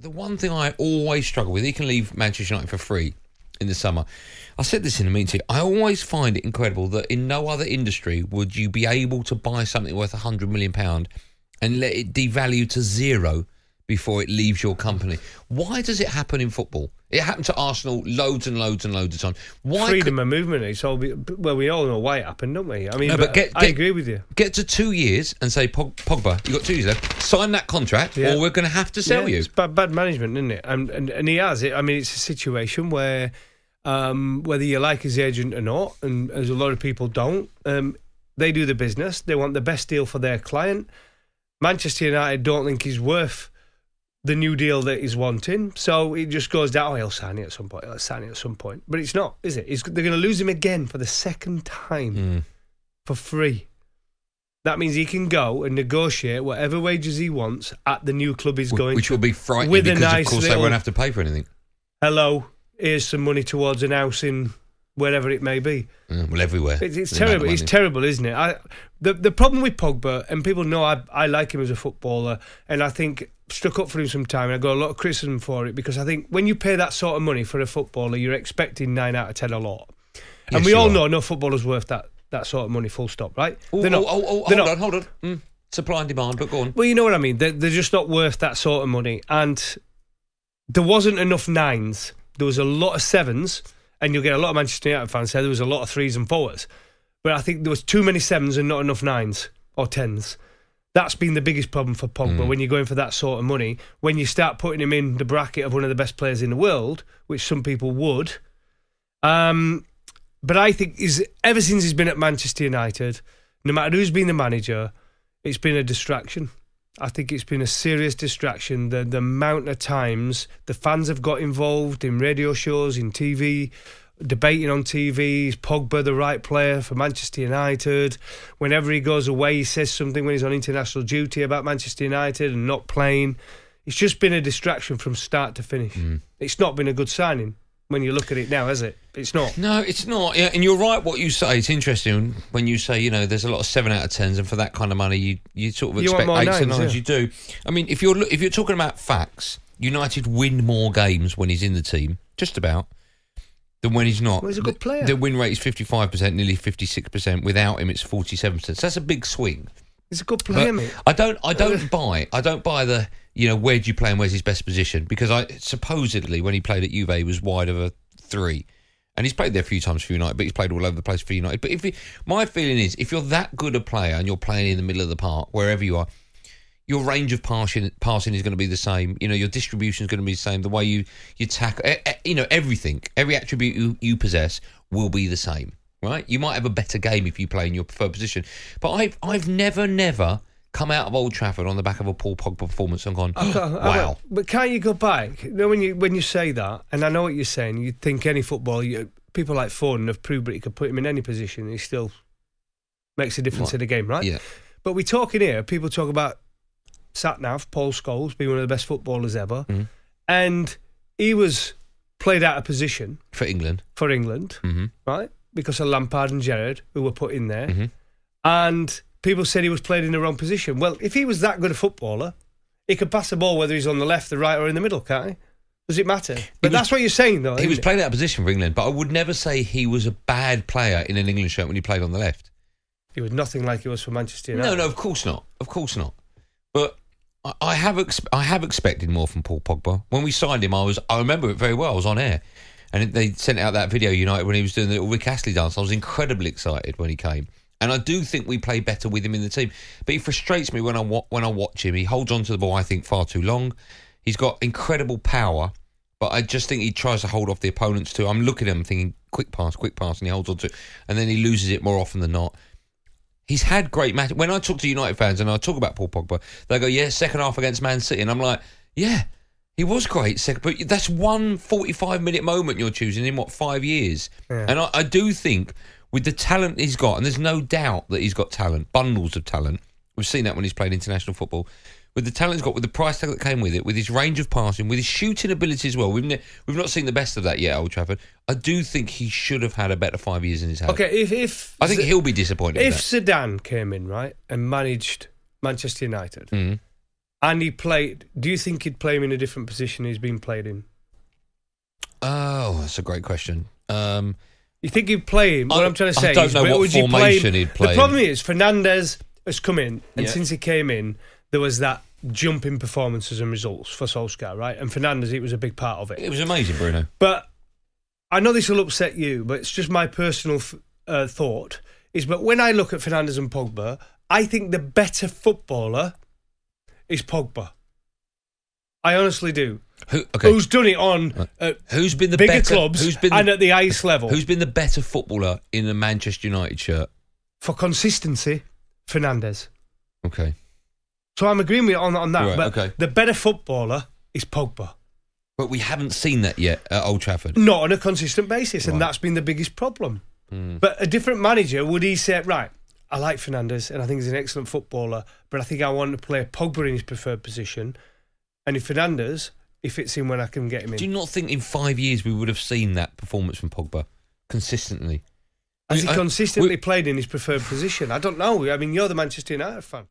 the one thing I always struggle with, he can leave Manchester United for free in the summer. I said this in a meeting. I always find it incredible that in no other industry would you be able to buy something worth £100 million and let it devalue to zero before it leaves your company. Why does it happen in football? It happened to Arsenal loads and loads and loads of times. Why freedom of movement. It's all well, we all know why it happened, don't we? I mean, no, but I agree with you. Get to 2 years and say, Pogba, you've got 2 years left. Sign that contract, or we're going to have to sell you. It's bad management, isn't it? And he has it. I mean, it's a situation where whether you like his agent or not, and as a lot of people don't, they do the business. They want the best deal for their client. Manchester United don't think he's worth the new deal that he's wanting, so it just goes down. Oh, he'll sign it at some point. He'll sign it at some point, but it's not, is it? They're going to lose him again for the second time for free. That means he can go and negotiate whatever wages he wants at the new club he's going which to. will be frightening with because, a nice of course, they won't have to pay for anything. Hello, here's some money towards an house in wherever it may be. Well, everywhere. It's terrible. It's terrible, isn't it? The problem with Pogba, and people know I like him as a footballer, and I think stuck up for him sometime, and I got a lot of criticism for it, because I think when you pay that sort of money for a footballer, you're expecting 9 out of 10 a lot. Yes, and we all know no footballer's worth that sort of money, full stop, right? Hold on. Supply and demand, but go on. Well, you know what I mean. They're just not worth that sort of money. And there wasn't enough 9s. There was a lot of 7s, and you'll get a lot of Manchester United fans say there was a lot of 3s and 4s. But I think there was too many 7s and not enough 9s or 10s. That's been the biggest problem for Pogba when you're going for that sort of money. When you start putting him in the bracket of one of the best players in the world, which some people would. But I think ever since he's been at Manchester United, no matter who's been the manager, it's been a distraction. I think it's been a serious distraction. The amount of times the fans have got involved in radio shows, in TV, debating on TV, is Pogba the right player for Manchester United? Whenever he goes away, he says something when he's on international duty about Manchester United and not playing. It's just been a distraction from start to finish. It's not been a good signing when you look at it now, has it? It's not. No, it's not. Yeah, and you're right what you say. It's interesting when you say, there's a lot of 7 out of 10s, and for that kind of money, you sort of expect 8s and 9s. Yeah. You do. I mean, if you're talking about facts, United win more games when he's in the team, just about, than when he's not. Well, he's a good player. The win rate is 55%, nearly 56%. Without him, it's 47%. So that's a big swing. He's a good player, mate. I don't buy the where do you play and where's his best position, because supposedly when he played at Juve he was wide of a 3, and he's played there a few times for United, but he's played all over the place for United. But my feeling is, if you're that good a player and you're playing in the middle of the park, wherever you are, your range of passing is going to be the same. Your distribution is going to be the same. The way you tackle, everything, every attribute you possess will be the same, right? You might have a better game if you play in your preferred position. But I've never come out of Old Trafford on the back of a Paul Pogba performance and gone, wow. But can't you go back? When you say that, and I know what you're saying, you think any footballer, people like Foden have proved that you could put him in any position and he still makes a difference in the game, right? Yeah. But we're talking here, people talk about Sat-Nav, Paul Scholes, being one of the best footballers ever, and he was played out of position for England, right? Because of Lampard and Gerrard, who were put in there, and people said he was played in the wrong position. Well, if he was that good a footballer, he could pass the ball whether he's on the left, the right, or in the middle, can't he? Does it matter? But that's what you're saying, though. He was played out of position for England, but I would never say he was a bad player in an England shirt when he played on the left. He was nothing like he was for Manchester United. No, of course not. Of course not. But I have expected more from Paul Pogba. When we signed him, I remember it very well. I was on air, and they sent out that video United when he was doing the little Rick Astley dance. I was incredibly excited when he came. And I do think we play better with him in the team. But he frustrates me when I watch him. He holds on to the ball, I think, far too long. He's got incredible power, but I just think he tries to hold off the opponents too. I'm looking at him thinking, quick pass, and he holds on to it. And then he loses it more often than not. He's had great matches. When I talk to United fans and I talk about Paul Pogba, they go, yeah, second half against Man City. And I'm like, yeah, he was great. But that's one 45-minute moment you're choosing in, 5 years? Yeah. And I do think, with the talent he's got, and there's no doubt that he's got talent, bundles of talent. We've seen that when he's played international football. With the talent he's got, with the price tag that came with it, with his range of passing, with his shooting ability as well. We've not seen the best of that yet at Old Trafford. I do think he should have had a better 5 years in his head. Okay, if I think he'll be disappointed. If Zidane came in, right, and managed Manchester United, and he played, do you think he'd play him in a different position he's been played in? Oh, that's a great question. You think he'd play him? What I'm trying to say I don't know what formation he'd play. The problem is, Fernandes has come in, and Yeah. since he came in, there was that jump in performances and results for Solskjaer, right? And Fernandes, it was a big part of it. It was amazing, Bruno. But I know this will upset you, but it's just my personal thought, but when I look at Fernandes and Pogba, I think the better footballer is Pogba. I honestly do. Who's done it on who's been the bigger better, clubs and at the highest level? Who's been the better footballer in the Manchester United shirt? For consistency, Fernandes. Okay. So I'm agreeing with you on that. Right, but okay. the better footballer is Pogba. But we haven't seen that yet at Old Trafford. Not on a consistent basis, and Right. that's been the biggest problem. But a different manager, would he say, right, I like Fernandes and I think he's an excellent footballer, but I think I want to play Pogba in his preferred position. And if Fernandes, if it's in when I can get him in. Do you not think in 5 years we would have seen that performance from Pogba consistently? Has he consistently played in his preferred position? I don't know. I mean, you're the Manchester United fan.